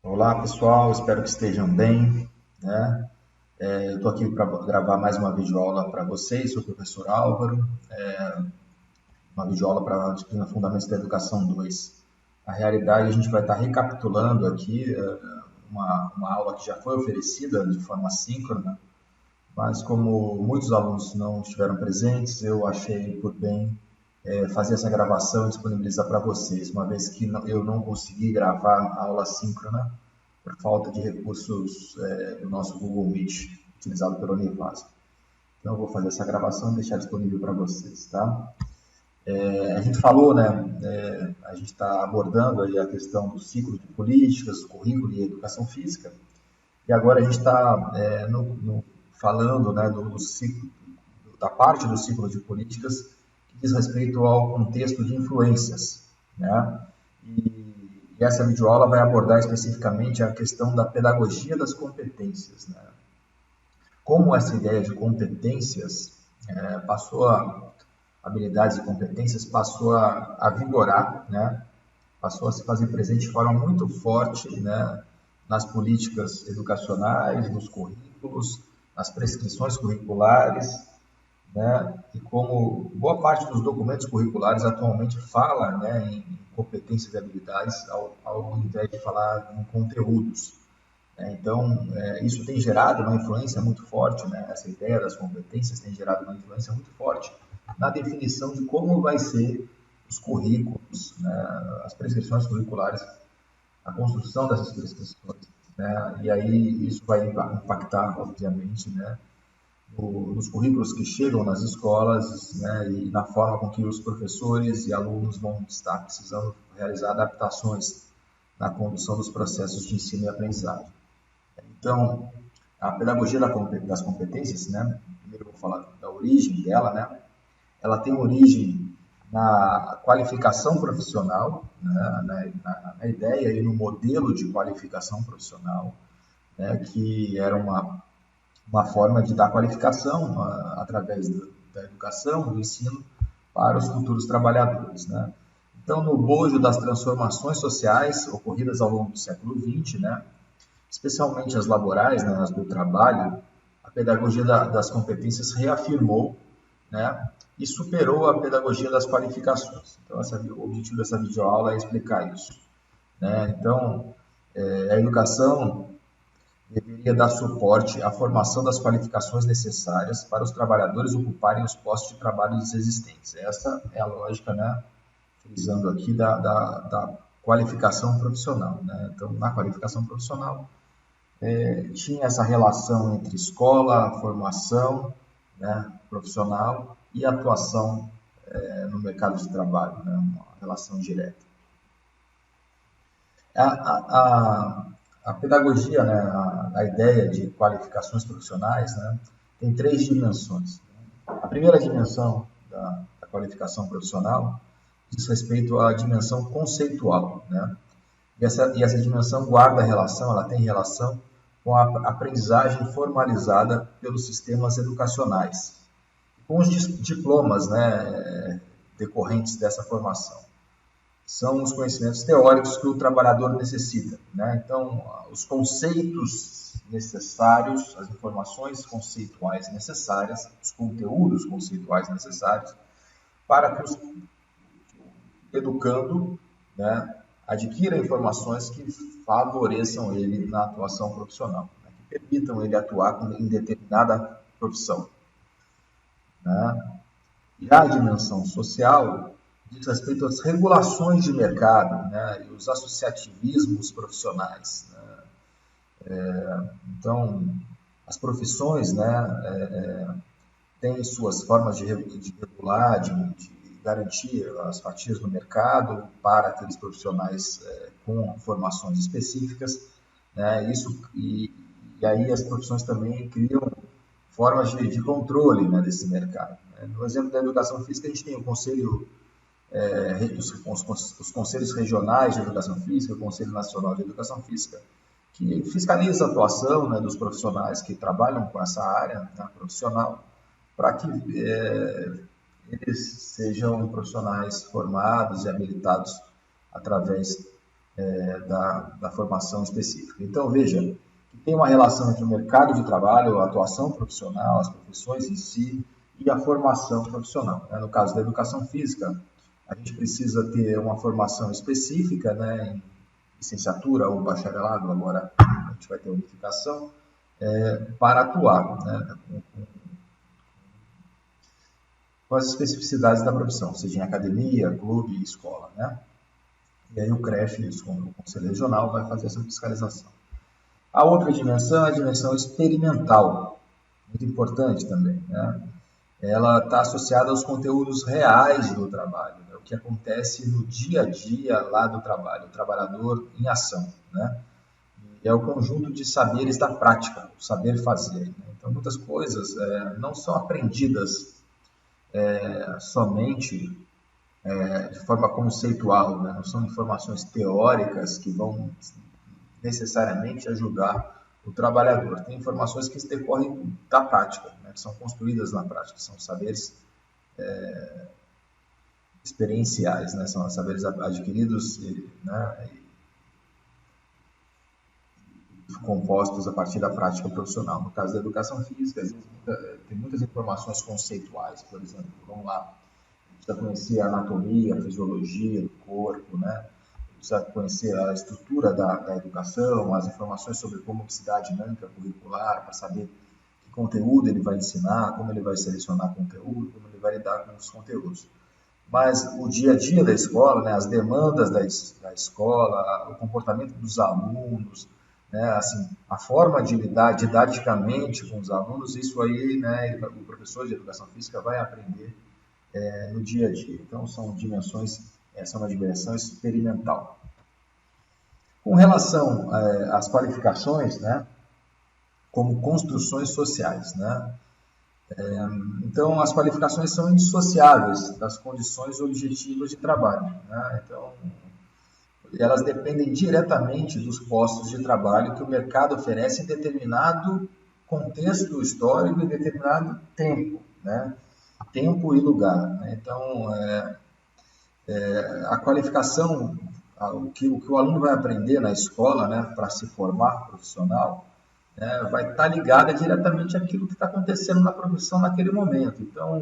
Olá pessoal, espero que estejam bem, né? Eu estou aqui para gravar mais uma videoaula para vocês, sou o professor Álvaro, uma videoaula para a disciplina Fundamentos da Educação 2. Na realidade, a gente vai estar recapitulando aqui uma aula que já foi oferecida de forma síncrona, mas como muitos alunos não estiveram presentes, eu achei por bem fazer essa gravação e disponibilizar para vocês, uma vez que eu não consegui gravar a aula síncrona por falta de recursos do nosso Google Meet, utilizado pela Univasf. Então, eu vou fazer essa gravação e deixar disponível para vocês, tá? A gente falou, né, a gente está abordando aí a questão do ciclo de políticas, currículo e educação física, e agora a gente está falando, né, do ciclo, da parte do ciclo de políticas que diz respeito ao contexto de influências, né? E essa videoaula vai abordar especificamente a questão da pedagogia das competências, né? Como essa ideia de competências passou a habilidades e competências passou a vigorar, né? Passou a se fazer presente de forma muito forte, né? Nas políticas educacionais, nos currículos, nas prescrições curriculares, né? E como boa parte dos documentos curriculares atualmente fala, né, em competências e habilidades ao invés de falar em conteúdos. Né? Então, isso tem gerado uma influência muito forte, né? Essa ideia das competências tem gerado uma influência muito forte na definição de como vai ser os currículos, né, as prescrições curriculares, a construção dessas prescrições, né? E aí isso vai impactar, obviamente, né, nos currículos que chegam nas escolas, né, e na forma com que os professores e alunos vão estar precisando realizar adaptações na condução dos processos de ensino e aprendizagem. Então, a pedagogia das competências, né, primeiro eu vou falar da origem dela, né, ela tem origem na qualificação profissional, né, na ideia e no modelo de qualificação profissional, né, que era uma forma de dar qualificação através da educação, do ensino, para os futuros trabalhadores. Né? Então, no bojo das transformações sociais ocorridas ao longo do século XX, né, especialmente as laborais, né, as do trabalho, a pedagogia das competências reafirmou, né, e superou a pedagogia das qualificações. Então, o objetivo dessa videoaula é explicar isso. Né? Então, a educação deveria dar suporte à formação das qualificações necessárias para os trabalhadores ocuparem os postos de trabalho existentes. Essa é a lógica, né, frisando aqui, da qualificação profissional. Né? Então, na qualificação profissional, tinha essa relação entre escola, formação, né, profissional e atuação no mercado de trabalho, né, uma relação direta. A, a, a pedagogia, né, a ideia de qualificações profissionais, né, tem três dimensões. A primeira dimensão da qualificação profissional diz respeito à dimensão conceitual, né? E essa dimensão guarda relação, ela tem relação com a aprendizagem formalizada pelos sistemas educacionais, com os diplomas, né, decorrentes dessa formação. São os conhecimentos teóricos que o trabalhador necessita. Né? Então, os conceitos necessários, as informações conceituais necessárias, os conteúdos conceituais necessários para que o educando, né, adquira informações que favoreçam ele na atuação profissional, né, que permitam ele atuar em determinada profissão. Né? E a dimensão social diz respeito às regulações de mercado, né, e os associativismos profissionais. Né? Então, as profissões, né, têm suas formas de regular, de garantir as fatias no mercado para aqueles profissionais com formações específicas. Né, e aí as profissões também criam formas de controle, né, desse mercado. No exemplo da educação física, a gente tem o conselho, os conselhos regionais de educação física, o Conselho Nacional de Educação Física, que fiscaliza a atuação, né, dos profissionais que trabalham com essa área, né, profissional, para que eles sejam profissionais formados e habilitados através da formação específica. Então, veja, que tem uma relação entre o mercado de trabalho, a atuação profissional, as profissões em si e a formação profissional. No caso da educação física, a gente precisa ter uma formação específica, né, em licenciatura ou bacharelado, agora a gente vai ter unificação, para atuar, né, com as especificidades da profissão, seja em academia, clube, escola, né? E aí o CREF, o Conselho Regional, vai fazer essa fiscalização. A outra dimensão é a dimensão experimental, muito importante também, né? Ela está associada aos conteúdos reais do trabalho, né? O que acontece no dia a dia lá do trabalho, o trabalhador em ação, né? E é o conjunto de saberes da prática, o saber fazer, né? Então, muitas coisas não são aprendidas somente de forma conceitual, né? Não são informações teóricas que vão necessariamente ajudar o trabalhador. Tem informações que decorrem da prática, né? Que são construídas na prática, são saberes experienciais, né? São saberes adquiridos, né? Compostos a partir da prática profissional. No caso da educação física, tem muitas informações conceituais, por exemplo, vamos lá, precisa conhecer a anatomia, a fisiologia do corpo, né? Precisa conhecer a estrutura da educação, as informações sobre como se dá a dinâmica curricular, para saber que conteúdo ele vai ensinar, como ele vai selecionar conteúdo, como ele vai lidar com os conteúdos. Mas o dia a dia da escola, né, as demandas da escola, o comportamento dos alunos, né, assim, a forma de lidar didaticamente com os alunos, isso aí, né, o professor de educação física vai aprender no dia a dia. Então, são dimensões, essa é uma dimensão experimental. Com relação às qualificações, né, como construções sociais, né, então, as qualificações são indissociáveis das condições objetivas de trabalho, né? Então, elas dependem diretamente dos postos de trabalho que o mercado oferece em determinado contexto histórico, em determinado tempo, né? Tempo e lugar, né? Então, a qualificação, o que o aluno vai aprender na escola, né, para se formar profissional, vai estar ligada diretamente àquilo que está acontecendo na profissão naquele momento. Então,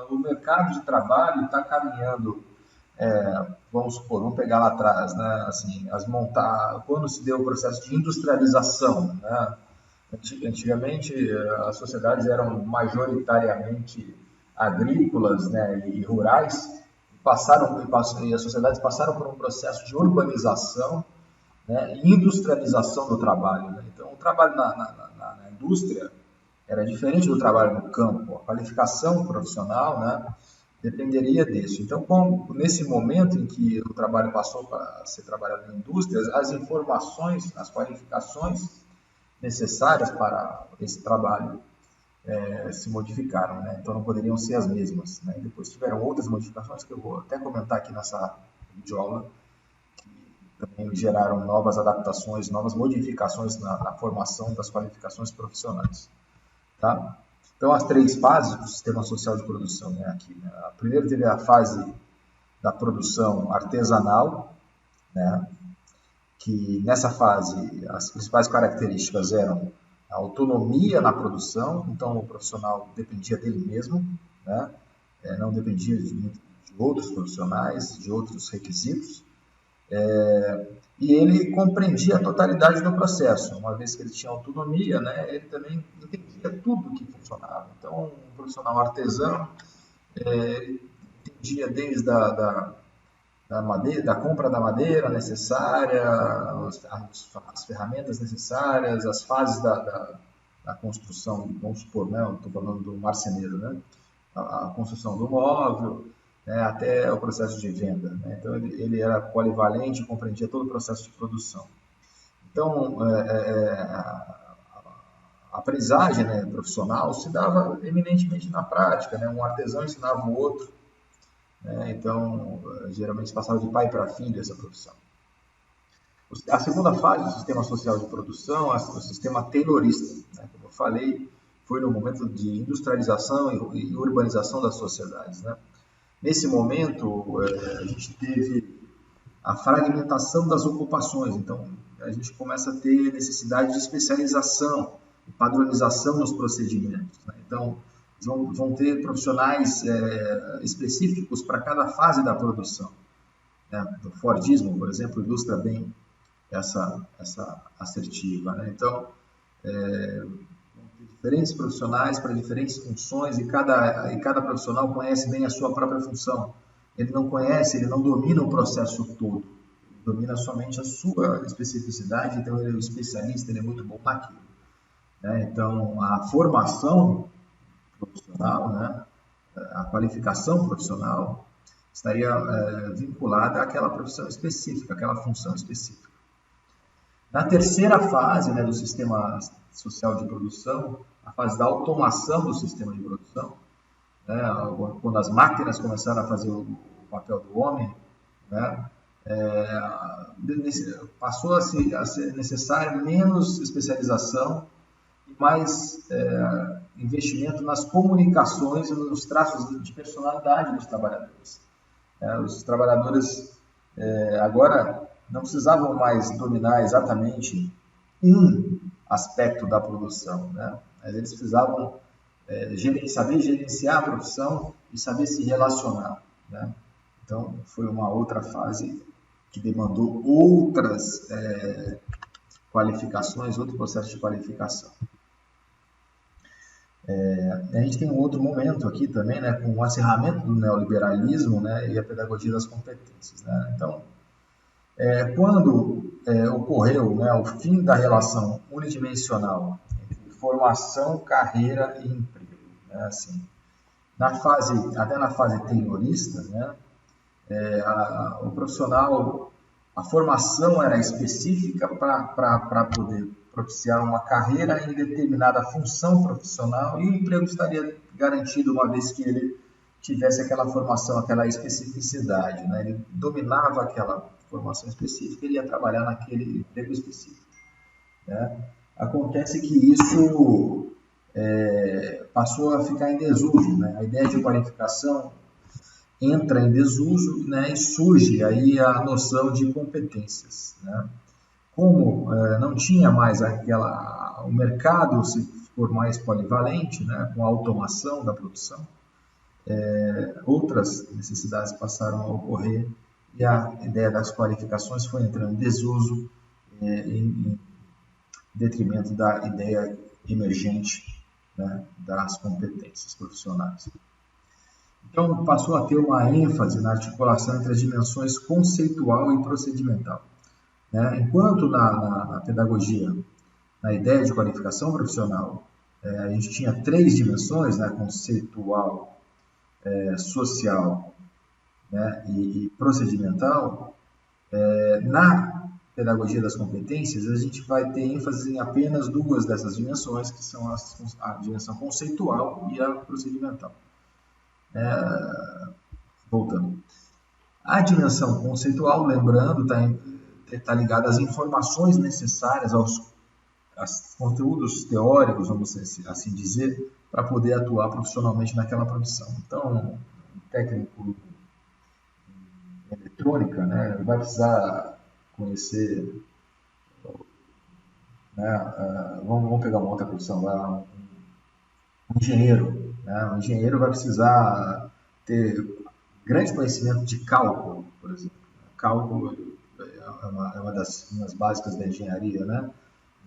o mercado de trabalho está caminhando, vamos supor, vamos pegar lá atrás, né, assim, quando se deu o processo de industrialização, né, antigamente as sociedades eram majoritariamente agrícolas, né, e rurais, e as sociedades passaram por um processo de urbanização, né, e industrialização do trabalho, né? Então, o trabalho na indústria era diferente do trabalho no campo. A qualificação profissional, né, dependeria disso. Então, nesse momento em que o trabalho passou para ser trabalhado na indústria, as informações, as qualificações necessárias para esse trabalho se modificaram, né? Então, não poderiam ser as mesmas, né? Depois tiveram outras modificações que eu vou até comentar aqui nessa videoaula, também geraram novas adaptações, novas modificações na formação das qualificações profissionais. Tá? Então, as três fases do sistema social de produção, né, aqui, né? A primeira teve a fase da produção artesanal, né, que nessa fase as principais características eram a autonomia na produção, então o profissional dependia dele mesmo, né, não dependia de outros profissionais, de outros requisitos, e ele compreendia a totalidade do processo. Uma vez que ele tinha autonomia, né, ele também entendia tudo que funcionava. Então, um profissional artesão entendia desde da madeira, da compra da madeira necessária, as ferramentas necessárias, as fases da construção, vamos supor, né, eu estou falando do marceneiro, né, a construção do móvel, né, até o processo de venda, né? Então, ele era polivalente e compreendia todo o processo de produção. Então, a aprendizagem, né, profissional se dava eminentemente na prática, né? Um artesão ensinava o outro, né? Então, geralmente se passava de pai para filho essa profissão. A segunda fase do sistema social de produção é o sistema taylorista, né? Como eu falei, foi no momento de industrialização e urbanização das sociedades, né? Nesse momento, a gente teve a fragmentação das ocupações. Então, a gente começa a ter necessidade de especialização e padronização nos procedimentos, né? Então, vão ter profissionais específicos para cada fase da produção, né? O Fordismo, por exemplo, ilustra bem essa assertiva, né? Então, vão ter diferentes profissionais para diferentes funções e cada profissional conhece bem a sua própria função. Ele não conhece, ele não domina o processo todo, ele domina somente a sua especificidade, então ele é um especialista, ele é muito bom naquilo, né? Então, a formação profissional, né, a qualificação profissional estaria vinculada àquela profissão específica, àquela função específica. Na terceira fase, né, do sistema social de produção, a fase da automação do sistema de produção, né, quando as máquinas começaram a fazer o papel do homem, né, passou a ser necessário menos especialização e mais investimento nas comunicações e nos traços de personalidade dos trabalhadores. Os trabalhadores agora não precisavam mais dominar exatamente um aspecto da produção, né? Mas eles precisavam saber gerenciar a profissão e saber se relacionar, né? Então, foi uma outra fase que demandou outras qualificações, outro processo de qualificação. A gente tem um outro momento aqui também, né, com o acirramento do neoliberalismo, né, e a pedagogia das competências, né? Então, quando ocorreu, né, o fim da relação unidimensional entre formação, carreira e emprego, né, assim, até na fase taylorista, né, o profissional, a formação era específica para poder propiciar uma carreira em determinada função profissional e o emprego estaria garantido uma vez que ele tivesse aquela formação, aquela especificidade, né? Ele dominava aquela formação específica, ele ia trabalhar naquele emprego específico, né? Acontece que isso passou a ficar em desuso, né? A ideia de qualificação entra em desuso, né? E surge aí a noção de competências, né? Como não tinha mais o mercado se for mais polivalente, né, com a automação da produção, outras necessidades passaram a ocorrer e a ideia das qualificações foi entrando em desuso em detrimento da ideia emergente, né, das competências profissionais. Então, passou a ter uma ênfase na articulação entre as dimensões conceitual e procedimental. Enquanto na pedagogia, na ideia de qualificação profissional, a gente tinha 3 dimensões, né, conceitual, social, né, e procedimental, na pedagogia das competências, a gente vai ter ênfase em apenas 2 dessas dimensões, que são a dimensão conceitual e a procedimental. Voltando. A dimensão conceitual, lembrando, está ligada às informações necessárias, aos conteúdos teóricos, vamos assim dizer, para poder atuar profissionalmente naquela profissão. Então, um técnico em eletrônica, né, vai precisar conhecer, né, vamos pegar uma outra profissão, um engenheiro, né, um engenheiro vai precisar ter grande conhecimento de cálculo, por exemplo. Cálculo é uma das linhas básicas da engenharia, né?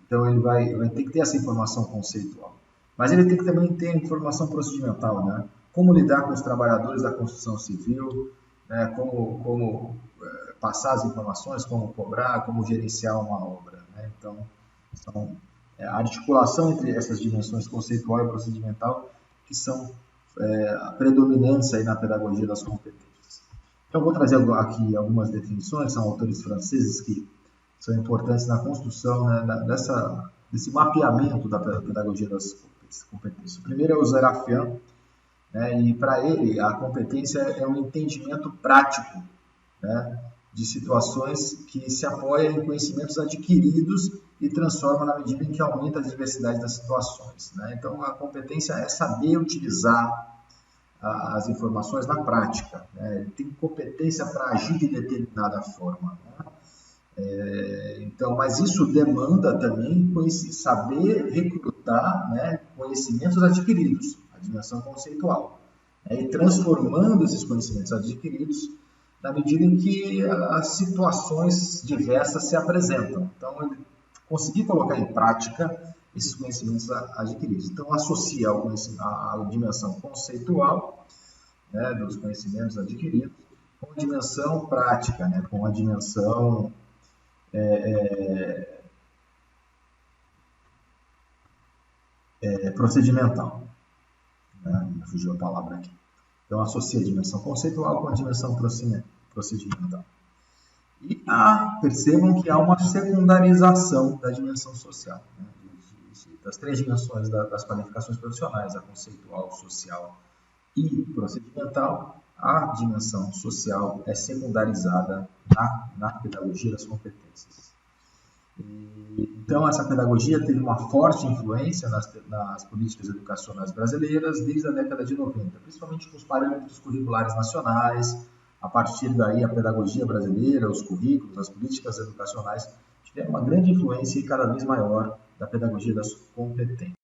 Então, ele vai ter que ter essa informação conceitual. Mas ele tem que também ter informação procedimental, né? Como lidar com os trabalhadores da construção civil, né? Como passar as informações, como cobrar, como gerenciar uma obra, né? Então, a articulação entre essas dimensões conceitual e procedimental que são predominantes aí na pedagogia das competências. Então, vou trazer aqui algumas definições, são autores franceses que são importantes na construção, né, desse mapeamento da pedagogia das competências. O primeiro é o Zerafian, né, e para ele a competência é um entendimento prático, né, de situações que se apoia em conhecimentos adquiridos e transforma na medida em que aumenta a diversidade das situações, né? Então, a competência é saber utilizar as informações na prática, né? Ele tem competência para agir de determinada forma, né? Então, mas isso demanda também saber recrutar, né, conhecimentos adquiridos, a dimensão conceitual, né, e transformando esses conhecimentos adquiridos na medida em que as situações diversas se apresentam. Então, ele conseguir colocar em prática esses conhecimentos adquiridos. Então, associa a dimensão conceitual, né, dos conhecimentos adquiridos com a dimensão prática, né, com a dimensão procedimental. Né? Fugiu a palavra aqui. Então, associa a dimensão conceitual com a dimensão procedimental. E percebam que há uma secundarização da dimensão social, né? Das três dimensões das qualificações profissionais, a conceitual, social e procedimental. A dimensão social é secundarizada na pedagogia das competências. Então, essa pedagogia teve uma forte influência nas políticas educacionais brasileiras desde a década de 90, principalmente com os parâmetros curriculares nacionais. A partir daí, a pedagogia brasileira, os currículos, as políticas educacionais tiveram uma grande influência e cada vez maior da pedagogia das competências.